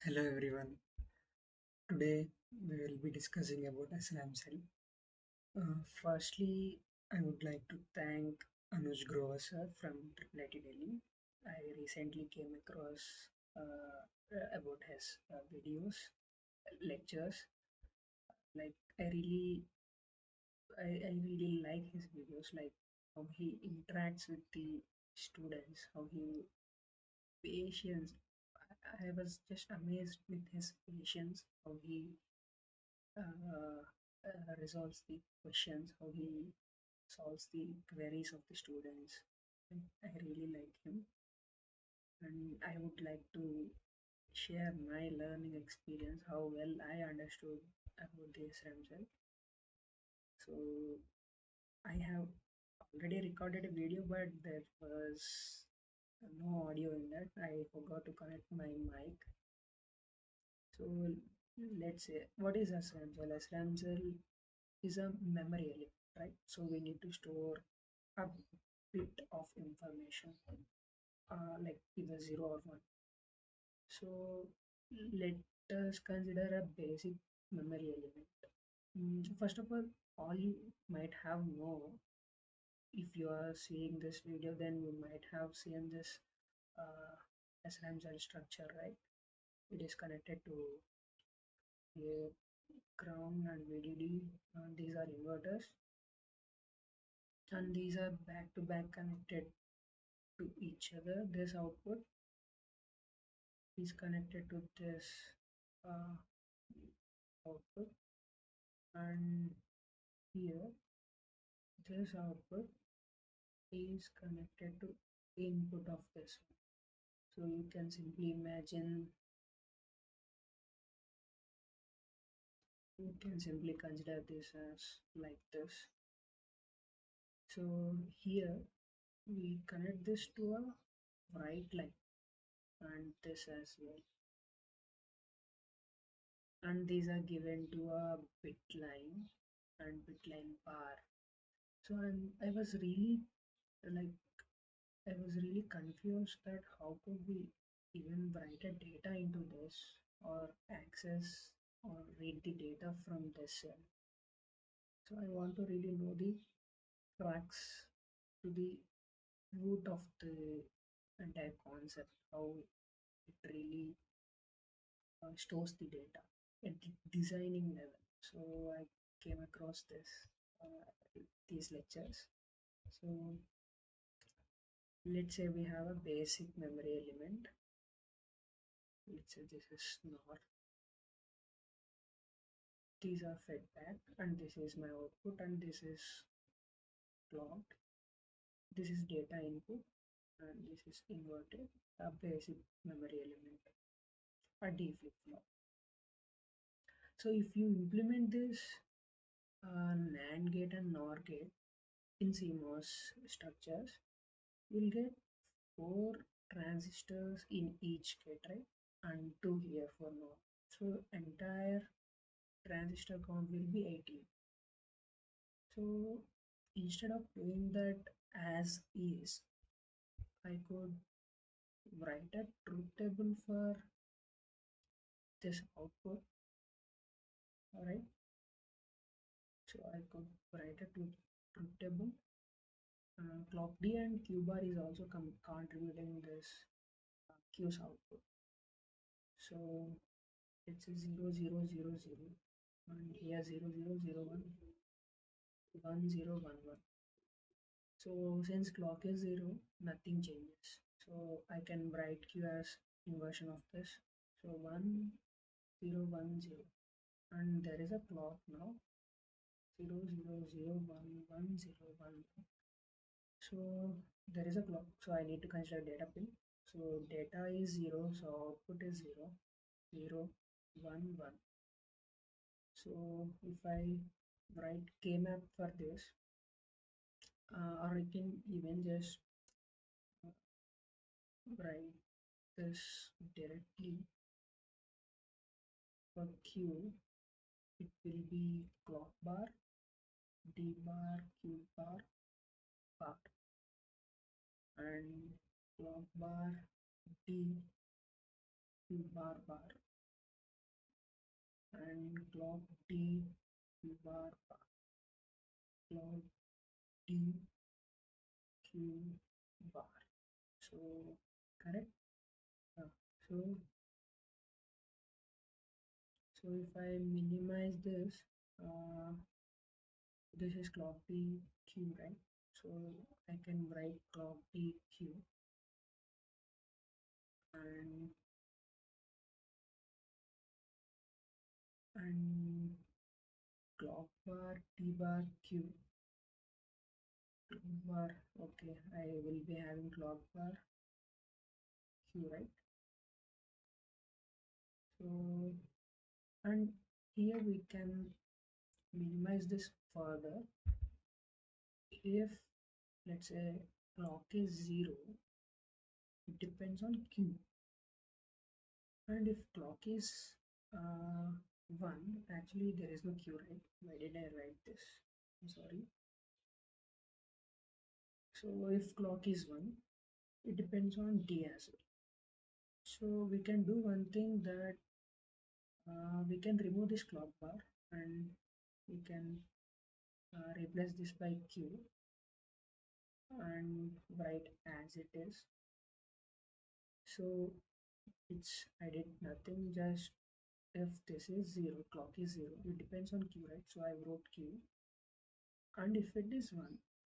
Hello everyone. Today we will be discussing about SRAM cell. Firstly, I would like to thank Anuj Grover sir from IIIT Delhi. I recently came across about his videos, lectures. Like I really like his videos. Like how he interacts with the students, how he patience. I was just amazed with his patience, how he uh, resolves the questions, how he solves the queries of the students. I really like him, and I would like to share my learning experience, how well I understood about the SRAM cell. So I have already recorded a video, but there was no audio in that. I forgot to connect my mic. So let's say, what is SRAM cell? SRAM cell is a memory element, right? So we need to store a bit of information, like either zero or one. So let us consider a basic memory element. First of all you might have know, if you are seeing this video, then you might have seen this SRAM cell structure, right? It is connected to a ground and VDD. These are inverters, and these are back to back connected to each other. This output is connected to this uh, output, and here this output is connected to input of this one. So you can simply consider this as like this. So here we connect this to a write line and this as well, and these are given to a bit line and bit line bar. So I was really like I was really confused that how could we even write a data into this, or access or read the data from this cell. So I want to really know the crux to the root of the entire concept, how it really stores the data at the designing level. So I came across these lectures. So let's say we have a basic memory element. Let's say this is NOR. These are fed back, and this is my output, and this is clocked. This is data input, and this is inverted, a basic memory element, a D flip flop. So if you implement this NAND gate and NOR gate in CMOS structures, you'll get four transistors in each gate, right? And two here for NOR. So entire transistor count will be 18. So instead of doing that as is, I could write a truth table for this output. Alright, so I could write a truth table. Clock D and Q bar is also contributing this Q's output. So it's a 0 0 0 0, and here 0 0 0 1 1 0 1 1. So since clock is 0, nothing changes. So I can write Q as inversion of this. So 1 0 1 0, and there is a clock now, 0 0 0 1 1 0 1. So there is a clock, so I need to consider data pin. So data is 0, so output is 0 0 1 1. So if I write kmap for this, or I can even just write this directly for q, it will be clock bar d bar q bar bar, and clock bar d q bar bar. and clock D bar clock D Q bar. So correct. Uh, so so if I minimize this, uh, this is clock D Q, right? So I can write clock D Q and and clock bar T bar Q. Clock bar, okay, I will be having clock bar Q, right? So, and here we can minimize this further. If let's say clock is 0, it depends on Q, and if clock is uh, 1, actually there is no Q, right? Why did I write this? I'm sorry. So if clock is 1, it depends on D as well. So we can do one thing, that we can remove this clock bar and we can replace this by Q and write as it is. So it's, I did nothing, just if this is 0, clock is 0, it depends on Q, right? So I wrote Q, and if it is 1,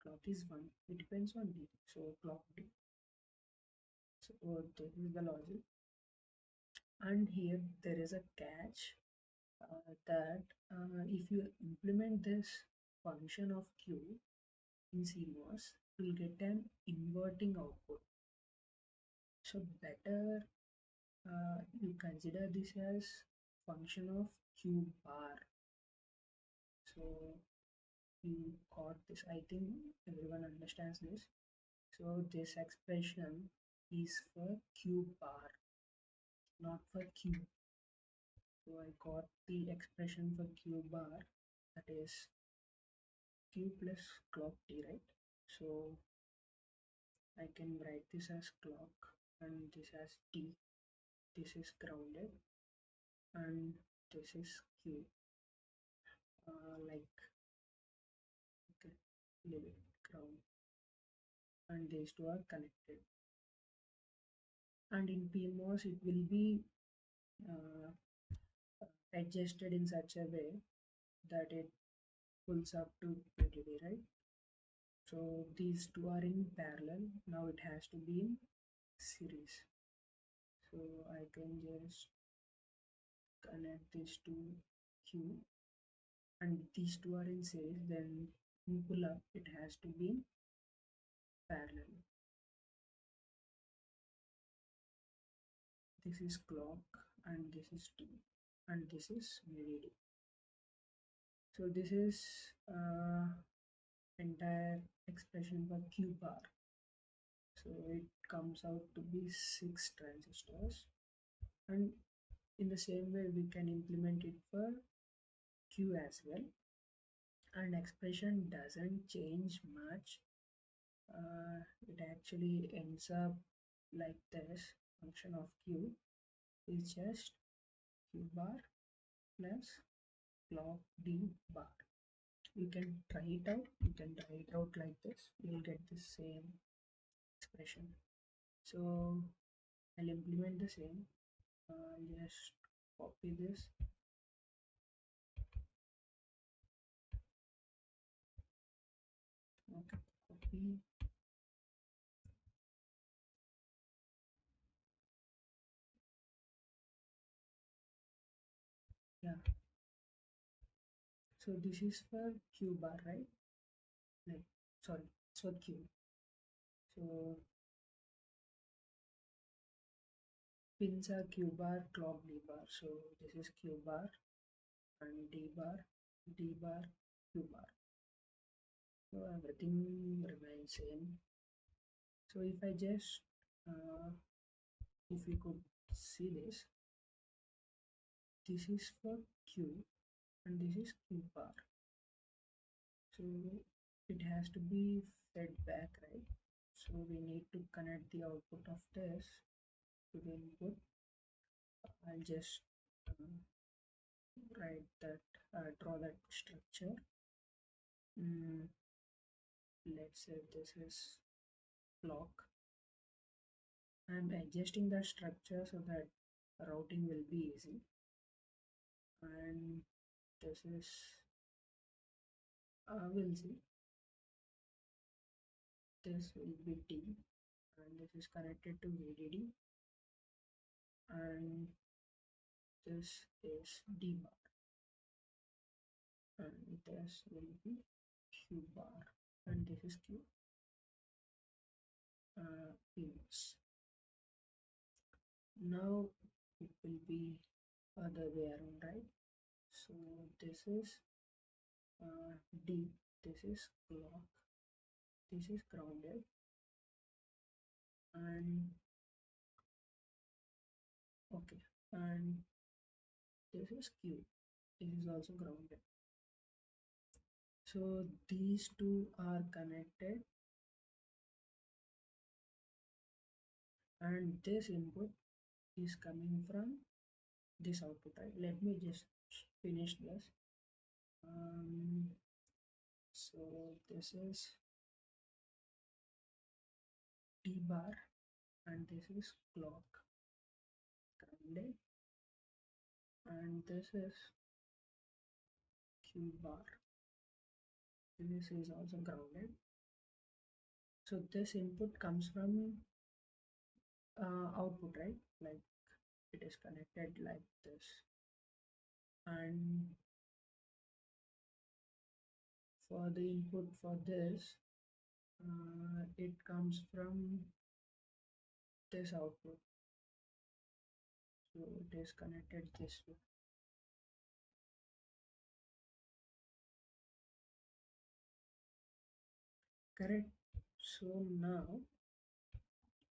clock is 1, it depends on D, so clock D. So this is the logic. And here there is a catch, that if you implement this function of Q in CMOS, you'll get an inverting output. So better you consider this as function of Q bar. So you got this. I think everyone understands this. So this expression is for Q bar, not for Q. So I got the expression for Q bar, that is Q plus clock T, right? So I can write this as clock and this as T. This is grounded and this is Q. Like, okay, leave it ground, and these two are connected. And in PMOS, it will be uh, adjusted in such a way that it pulls up to 20D, right? So these two are in parallel. Now it has to be in series. So I can just connect these to Q, and these two are in series. Then in pull up, it has to be in parallel. This is clock and this is T, and this is VDD. So this is entire expression for Q bar. So it comes out to be 6 transistors, and in the same way we can implement it for Q as well, and expression doesn't change much. It actually ends up like this. Function of Q is just Q bar plus clock D bar. You can try it out. You can try it out like this. You'll get the same expression. So I'll implement the same. Just copy this. Okay, copy. Yeah. So this is for Q bar, right? Like, sorry, it's for Q. So pins are Q bar, clock D bar. So this is Q bar and D bar, D bar, Q bar. So everything remains same. So if I just, if we could see this, this is for Q and this is Q bar. So it has to be fed back, right? So we need to connect the output of this to the input. I'll just write that, draw that structure. Mm, let's say this is block. I'm adjusting the structure so that routing will be easy. And this is, we'll see, this will be T, and this is connected to VDD, and this is D bar, and this will be Q bar, and this is Q, pins. Now it will be other way around, right? So this is D, this is clock, this is grounded, and okay, and this is Q, this is also grounded. So these two are connected, and this input is coming from this output, right? Let me just finish this. Um, so this is T bar, and this is clock grounded, and this is Q bar, this is also grounded. So this input comes from output, right? Like it is connected like this, and for the input for this, it comes from this output, so it is connected this way. Correct. So now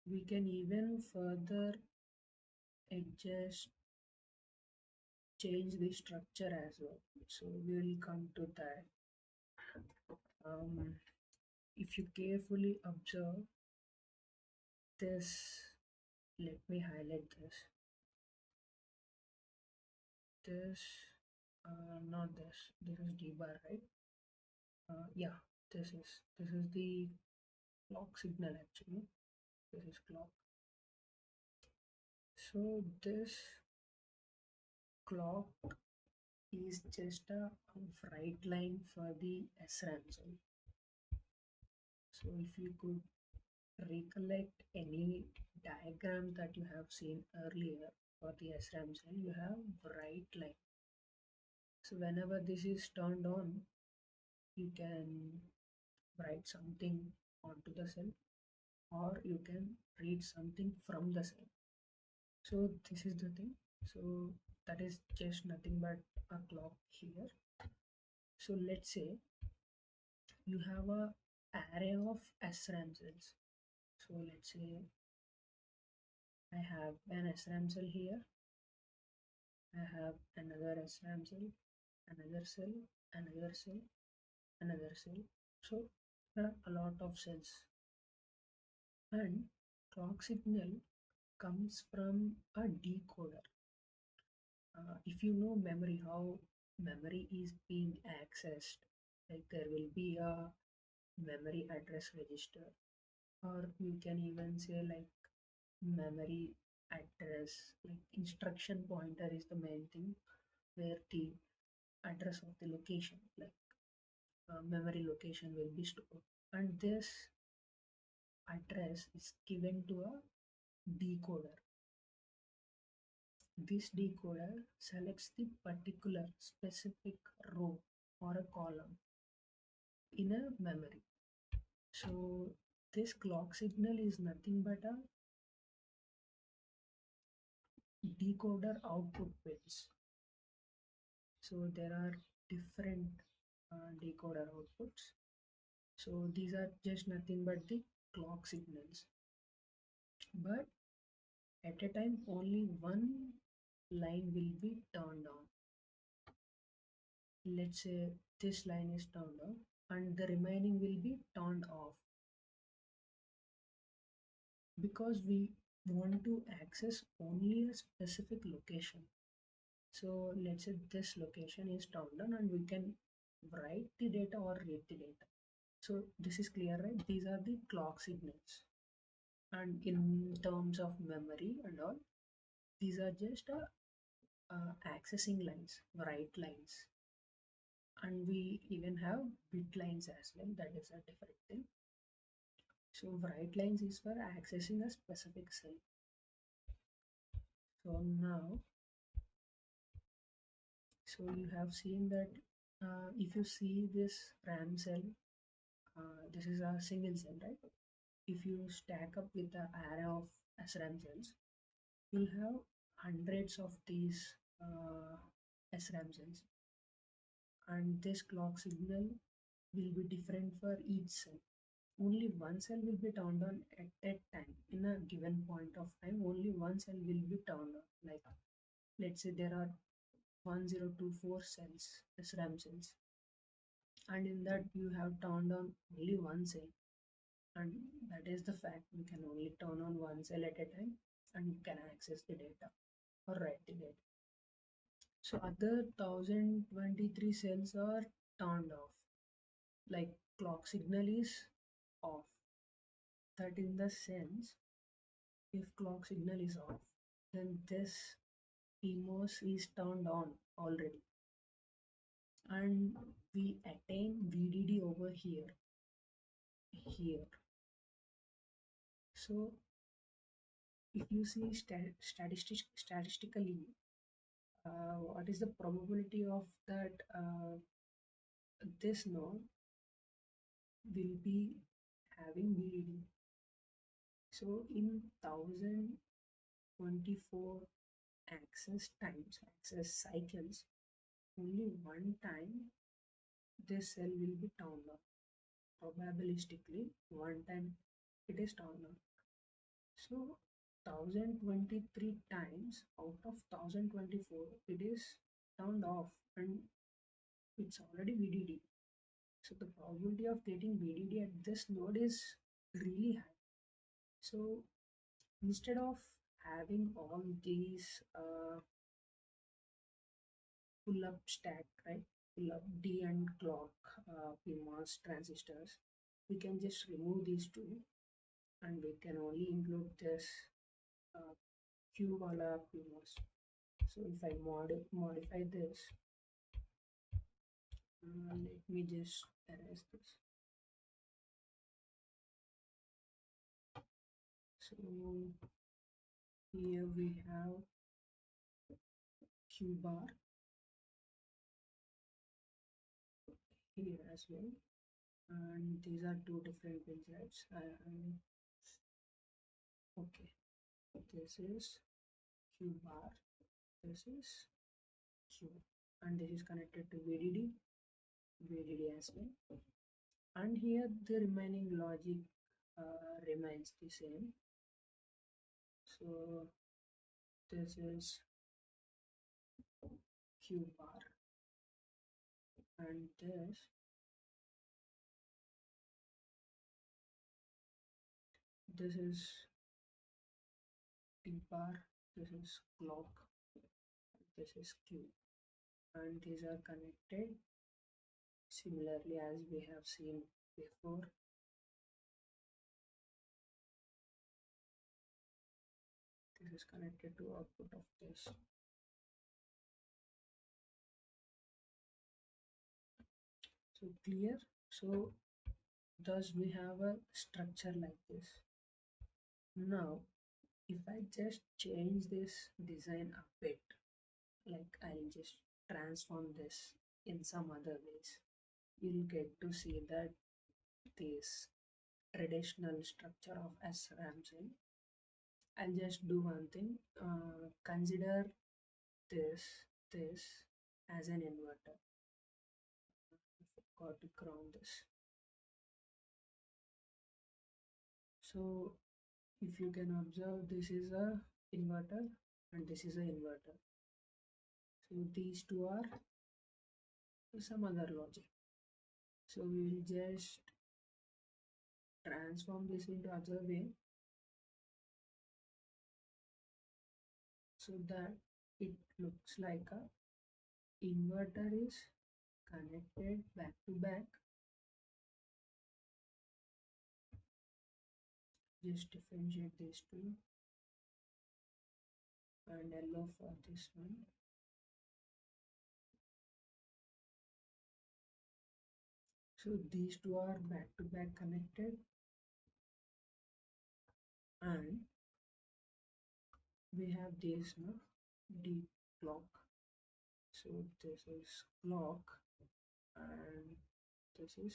we can even further adjust, change the structure as well. So we will come to that. If you carefully observe this, let me highlight this. This, not this. This is D bar, right? Yeah, this is the clock signal actually. This is clock. So this clock is just a bright line for the SRAM cell. So if you could recollect any diagram that you have seen earlier for the SRAM cell, you have bright line. So whenever this is turned on, you can write something onto the cell, or you can read something from the cell. So this is the thing. So that is just nothing but a clock here. So let's say you have a array of SRAM cells. So let's say I have an SRAM cell here, I have another SRAM cell, another cell, another cell, another cell. So there are a lot of cells, and clock signal comes from a decoder. If you know memory, how memory is being accessed, like there will be a memory address register, or you can even say like memory address, like instruction pointer is the main thing, where the address of the location, like memory location, will be stored, and this address is given to a decoder. This decoder selects the particular specific row or a column in a memory. So this clock signal is nothing but a decoder output pins. So there are different decoder outputs. So these are just nothing but the clock signals. But at a time, only one line will be turned on. Let's say this line is turned on, and the remaining will be turned off, because we want to access only a specific location. So let's say this location is turned on and we can write the data or read the data. So this is clear, right? These are the clock signals. And in terms of memory and all, these are just accessing lines, write lines. And we even have bit lines as well. That is a different thing. So write lines is for accessing a specific cell. So now, so you have seen that if you see this RAM cell, this is a single cell, right? If you stack up with the array of SRAM cells, you'll have hundreds of these SRAM cells, and this clock signal will be different for each cell. Only one cell will be turned on at that time. In a given point of time, only one cell will be turned on. Like, let's say there are 1024 cells, SRAM cells, and in that you have turned on only one cell, and that is the fact. We can only turn on one cell at a time and can access the data or write the data. So other 1023 cells are turned off, like clock signal is off. That in the sense, if clock signal is off, then this PMOS is turned on already, and we attain VDD over here. So if you see statistically, what is the probability of that this node will be having VDD? So in 1024 access cycles, only one time this cell will be turned on. Probabilistically, one time it is turned on. So 1023 times out of 1024 it is turned off, and it's already VDD. So the probability of getting VDD at this node is really high. So instead of having all these pull up stack, right? Pull up D and clock PMOS transistors, we can just remove these two and we can only include this uh, Q wala PMOS. So if I modify this, let me just erase this. So here we have Q bar here as well, and these are two different pin sets. Okay, this is Q bar, this is Q, and this is connected to VDD as well. And here the remaining logic remains the same. So this is Q bar, and this is T bar, this is clock, this is Q, and these are connected similarly as we have seen before. This is connected to output of this. So clear. So thus we have a structure like this. Now if I just change this design a bit, like I'll just transform this in some other ways, you'll get to see that this traditional structure of SRAM cell. I'll just do one thing. Consider this as an inverter. I forgot to ground this. So if you can observe, this is a inverter and this is a inverter. So these two are some other logic. So we will just transform this into other way so that it looks like a inverter is connected back to back. Just differentiate these two and yellow for this one. So these two are back to back connected, and we have this no D clock. So this is clock and this is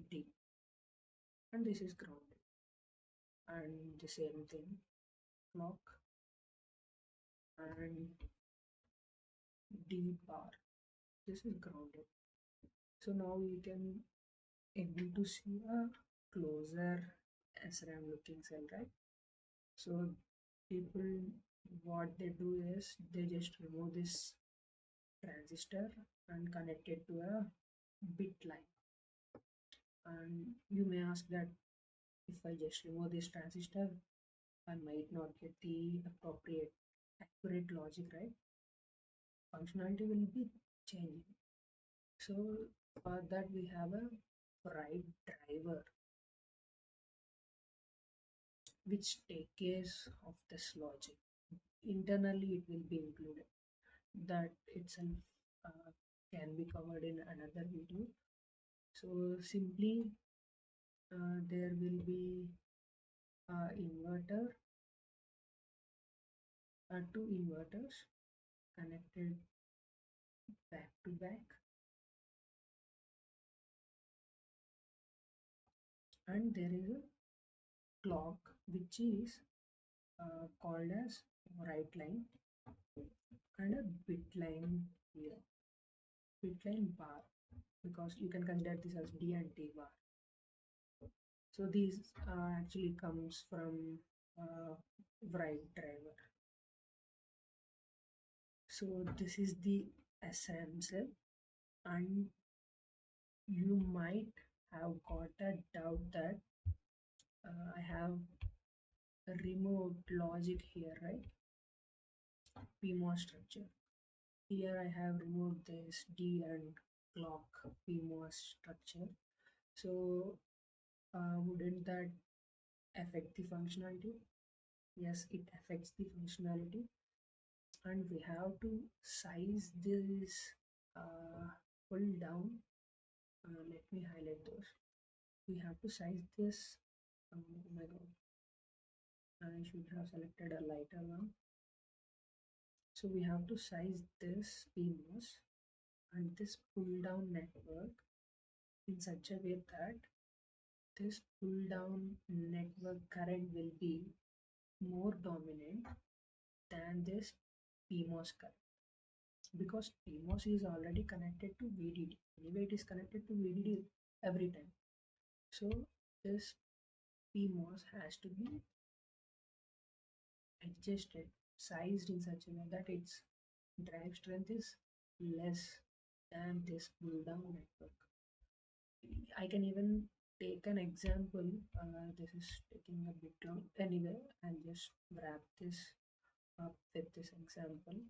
D, and this is grounded, and the same thing, clock and D bar. This is grounded. So now we can able to see a closer SRAM looking cell, right? So people, what they do is they just remove this transistor and connect it to a bit line. And you may ask that if I just remove this transistor, I might not get the appropriate accurate logic, right? Functionality will be changing. So for that we have a bright driver which take care of this logic. Internally it will be included. That itself can be covered in another video. So simply there will be inverter, two inverters connected back to back, and there is a clock which is called as right line and a bit line here, bit line bar, because you can consider this as D and T bar. So these actually comes from write driver. So this is the SRAM cell, and you might have got a doubt that I have removed logic here, right? PMOS structure. Here I have removed this D and clock PMOS structure. So wouldn't that affect the functionality? Yes, it affects the functionality, and we have to size this pull down. Let me highlight those. We have to size this. Oh my god, I should have selected a lighter one. So we have to size this PMOS and this pull down network in such a way that this pull down network current will be more dominant than this PMOS current, because PMOS is already connected to VDD. Anyway, it is connected to VDD every time. So this PMOS has to be adjusted, sized in such a way that its drive strength is less than this pull down network. I can even take an example. This is taking a bit long. Anyway, I'll just wrap this up with this example.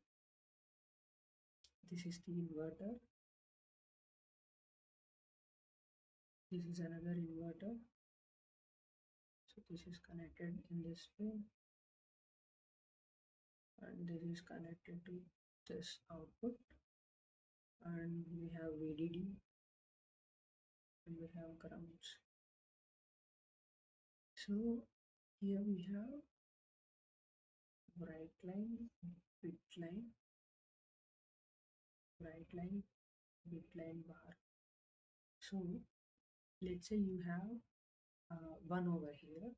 This is the inverter. This is another inverter. So this is connected in this way, and this is connected to this output, and we have VDD and we have grounds. So here we have bright line, bit line, bright line, bit line bar. So let's say you have one over here.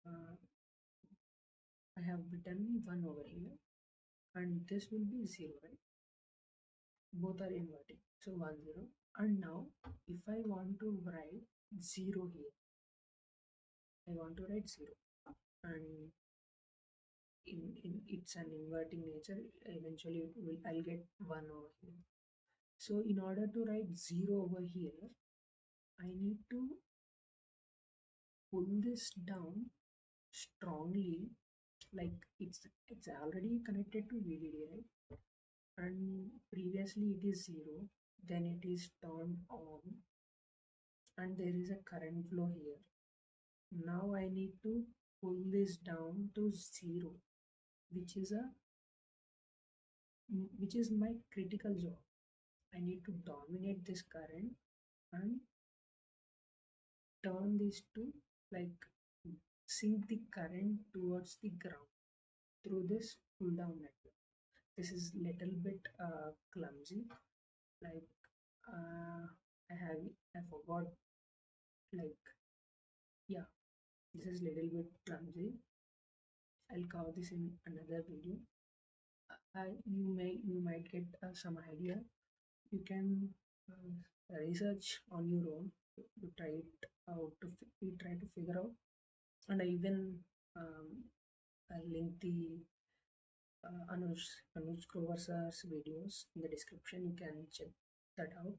Uh, I have written one over here, and this will be 0, right? Both are inverting, so 1 0. And now if I want to write 0 here, I want to write 0, and in it's an inverting nature, eventually I'll get 1 over here. So in order to write 0 over here, I need to pull this down strongly, like it's already connected to VDD, right? previously it is 0, then it is turned on, and there is a current flow here. Now I need to pull this down to 0, which is a which is my critical job. I need to dominate this current and turn this to, like, sink the current towards the ground through this pull down network. This is little bit clumsy, like, uh, I forgot, like, yeah, this is little bit clumsy. I'll cover this in another video. You might get some idea. You can research on your own. You try it out you try to figure out, and I even um, I'll link the Anuj Grover's videos in the description. You can check that out.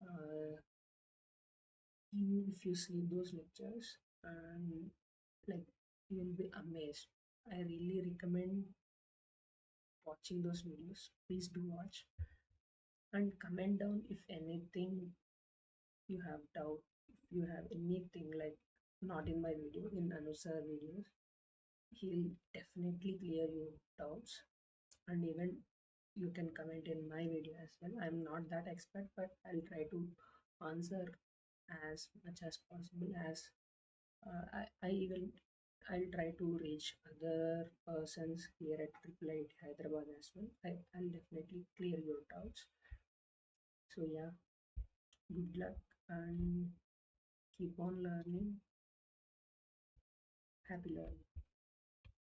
Uh, if you see those lectures, and, like, you will be amazed. I really recommend watching those videos. Please do watch and comment down if anything you have doubt. If you have anything, like, not in my video, in Anu's videos, he'll definitely clear your doubts. And even you can comment in my video as well. I'm not that expert, but I'll try to answer as much as possible. As I even I'll try to reach other persons here at Triple IT Hyderabad as well. I'll definitely clear your doubts. So yeah, good luck and keep on learning. Happy learning.